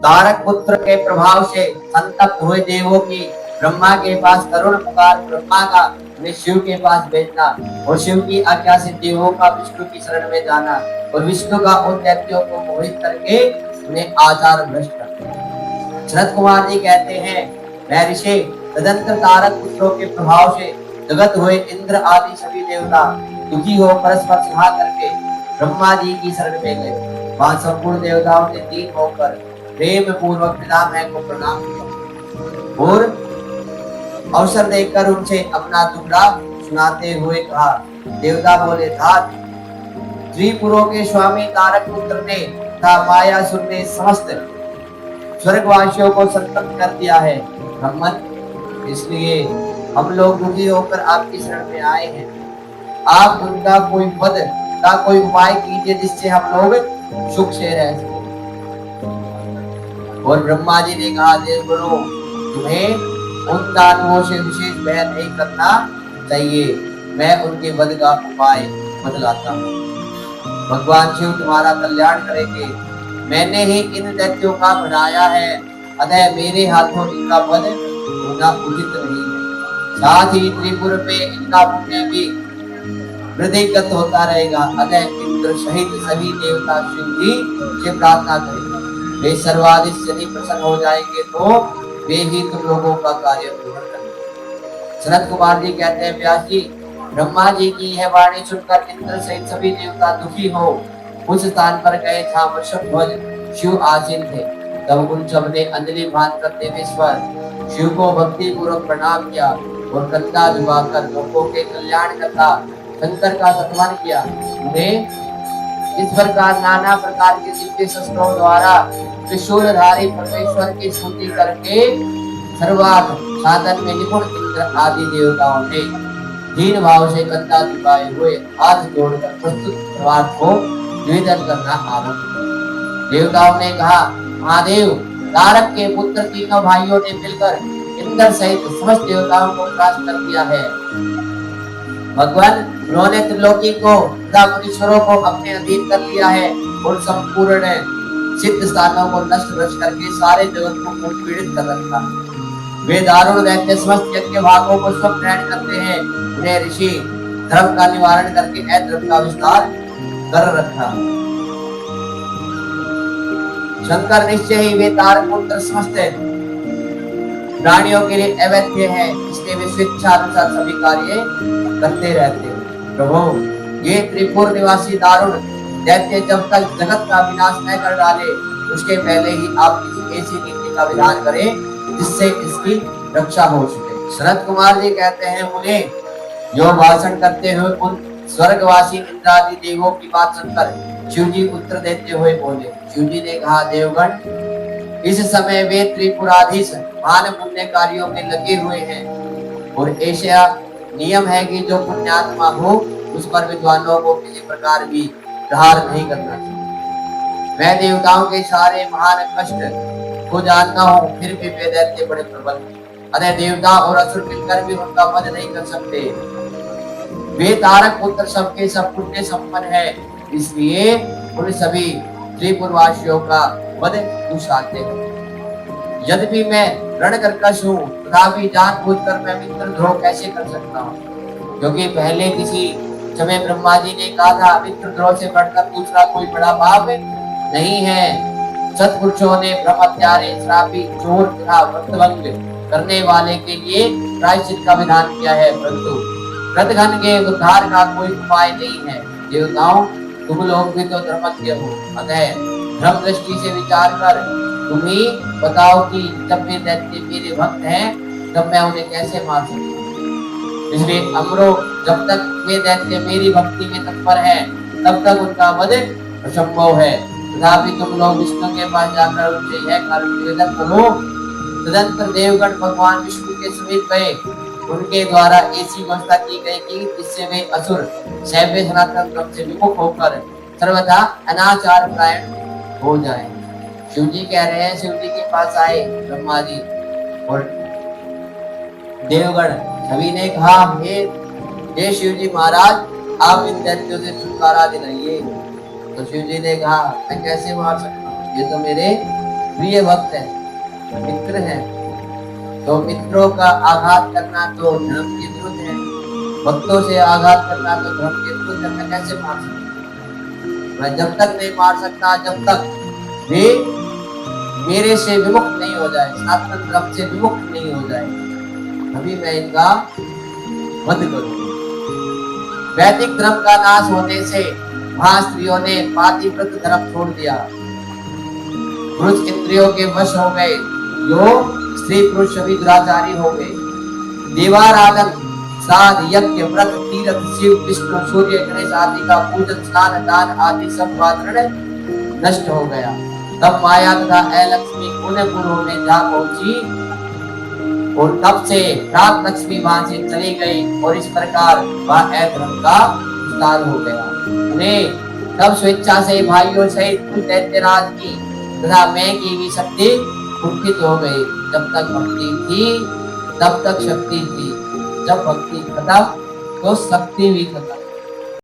तारक पुत्र के प्रभाव से संतप्त हुए देवों की ब्रह्मा के पास करुण पुकार ब्रह्मा का उन्हें शिव के पास भेजना और शिव की आज्ञा से देवों का विष्णु की शरण में जाना और विष्णु का उन दैत्यों को मोहित करके उन्हें आचार भ्रष्ट करना। शरद कुमार जी कहते हैं, मैं ऋषि तदंतर तारक पुत्रों के प्रभाव से जगत हुए इंद्र आदि सभी देवता दुखी हो परस्पर सलाह करके ब्रह्मा जी की शरण में गए। वहां संपूर्ण देवताओं ने दीन होकर प्रेम पूर्वक पितामह को प्रणाम किया और अवसर देकर उनसे अपना दुखड़ा सुनाते हुए कहा। देवता बोले, धात त्रिपुरों के स्वामी तारक पुत्र ने तथा मायासुर ने समस्त स्वर्गवासियों को संतप्त कर दिया है ब्रह्मन, इसलिए हम लोग दुखी होकर आपकी शरण में आए हैं। आप उनका कोई पद का कोई उपाय कीजिए जिससे हम लोग सुख से रह सकें। और ब्रह्मा जी ने कहा, देवगणों, तुम्हें उन दानवों से विशेष भय नहीं करना चाहिए, मैं उनके वध का उपाय बतलाता हूँ। भगवान शिव तुम्हारा कल्याण करेंगे। मैंने ही इन दैत्यों का बनाया है, अतः मेरे हाथों इनका वध होना उचित नहीं है। साथ ही त्रिपुर में इनका पुण्य भी वृद्धिगत होता रहेगा, अतः इंद्र सहित सभी देवता शिव जी से प्रार्थना करेंगे। वे सर्वाधिक यदि प्रसन्न हो जाएंगे तो वे ही तुम लोगों का कार्य पूर्ण करेंगे। शरद कुमार जी कहते हैं, व्यास जी, ब्रह्मा जी की यह वाणी सुनकर इंद्र सहित सभी देवता दुखी हो उस स्थान पर गए जहाँ वृषभध्वज शिव आसीन थे। तब उन सब ने अंजलि बांधकर देवेश्वर शिव को भक्ति पूर्वक प्रणाम किया और कंधा झुकाकर लोगों के कल्याण करता शंकर का सत्कार किया। उन्हें इस प्रकार नाना प्रकार के दिव्य शस्त्रों द्वारा त्रिशूलधारी परमेश्वर की स्तुति करके सर्वार्थ साधन में निपुण इंद्र आदि देवताओं ने दीन भाव से कंधा झुकाए हुए हाथ जोड़कर प्रस्तुत सर्वार्थ को निवेदन करना आरंभ किया। देवताओं ने कहा, महादेव, तारक के पुत्र तीनों भाइयों ने मिलकर इंद्र सहित समस्त देवताओं को परास्त कर दिया है। भगवान, उन्होंने त्रिलोकी को तथा मुनीश्वरों को अपने अधीन कर लिया है और संपूर्ण सिद्ध स्थानों को नष्ट भ्रष्ट करके सारे जगत को पीड़ित कर रखा। वे दारुण दैत्य समस्त यज्ञ भागों को सब ग्रहण करते हैं। उन्हें ऋषि धर्म का निवारण करके अधर्म का विस्तार कर रखा। शंकर निश्चय ही वे तारक पुत्र समस्त प्राणियों के लिए अवैध है, इसलिए वे स्वेच्छा अनुसार सभी कार्य करते रहते हैं। प्रभु, ये त्रिपुर निवासी दारुण दैत्य जब तक जगत का विनाश न कर डाले उसके पहले ही आप किसी ऐसी नीति का विधान करें जिससे इसकी रक्षा हो सके। शरद कुमार जी कहते हैं, मुने, जो भाषण करते हुए उन स्वर्गवासी इंद्रादि देवों की बात सुनकर शिव जी उत्तर देते हुए बोले। शिव जी ने कहा, देवगण, इस समय वे त्रिपुराधीश महान पुण्य कार्यों में लगे हुए हैं और ऐसा नियम है कि जो पुण्यात्मा हो उस पर विद्वानों को किसी प्रकार भी प्रहार नहीं करना चाहिए। मैं देवताओं के सारे महान कष्ट को जानता हूँ, फिर भी वे दैत्य बड़े प्रबल, अतः देवता और असुर मिलकर भी उनका वध नहीं कर सकते। वे तारक पुत्र सबके सब पुण्य संपन्न है, इसलिए उन सभी त्रिपुरवासियों का वध तू साध्य है। यद्यपि मैं रण कर्कश हूँ, तथापि जानबूझकर मैं मित्रद्रोह कैसे कर सकता हूँ? क्योंकि पहले किसी समय ब्रह्मा जी ने कहा था, मित्रद्रोह से बढ़कर दूसरा कोई बड़ा पाप नहीं है। सत्पुरुषों ने ब्रह्मत्यारे, श्रापी, चोर तथा व्रतभंग करने वाले के लिए प्रायश्चित का विधान किया है, परंतु व्रतघन के उद्धार का कोई उपाय नहीं है। देवताओं, तुम लोग भी तो धर्मज्ञ हो, अतः धर्म दृष्टि से विचार कर तुम ही बताओ कि जब वे दैत्य मेरे भक्त हैं तब मैं उन्हें कैसे मार सकता हूँ। इसलिए अमरो, जब तक वे दैत्य मेरी भक्ति में तत्पर हैं तब तक उनका वध असंभव है। तथापि तुम लोग विष्णु के पास जाकर उनसे यह कारण निवेदन करो। तदंतर देवगण भगवान विष्णु के समीप गए। उनके द्वारा ऐसी व्यवस्था की गई कि जिससे वे असुर सैव्य सनातन धर्म से विमुख होकर सर्वथा अनाचार परायण हो जाए। शिव जी कह रहे हैं, शिव जी के पास आए ब्रह्मा जी और देवगण सभी ने कहा, हे शिव जी महाराज, आप इन दैत्यों से छुटकारा दिलाइए। तो शिव जी ने कहा, मैं कैसे मार सकता हूँ, ये तो मेरे प्रिय भक्त है, मित्र है, तो मित्रों का आघात करना तो धर्म के विरुद्ध है। भक्तों से आघात करना तो धर्म के विरुद्ध है। मैं कैसे मार सकता? मैं जब तक नहीं मार सकता जब तक वे मेरे से विमुक्त नहीं हो जाए, सनातन धर्म से विमुक्त नहीं हो जाए, अभी मैं इनका वध करूंगा। वैदिक धर्म का नाश होने से महास्त्रियों ने पातिव्रत धर्म छोड़ दिया, पुरुष इंद्रियों के वश हो गए, जो स्त्री पुरुष सभी दुराचारी हो गए। देवाराधन श्राद्ध यज्ञ व्रत तीर्थ शिव विष्णु सूर्य गणेश आदि का पूजन स्नान दान आदि सब आचरण नष्ट हो गया। तब माया तथा अलक्ष्मी पुण्यपुरों में जा पहुंची और तब से रात लक्ष्मी वहां से चली गई और इस प्रकार वह अधर्म का विस्तार हो गया। उन्हें तब स्वेच्छा से भाइयों सहित कुल दैत्यराज की तथा मैं की भी शक्ति कुंठित हो गई। जब तक भक्ति थी तब तक शक्ति थी, जब भक्ति खत्म तो शक्ति भी खत्म।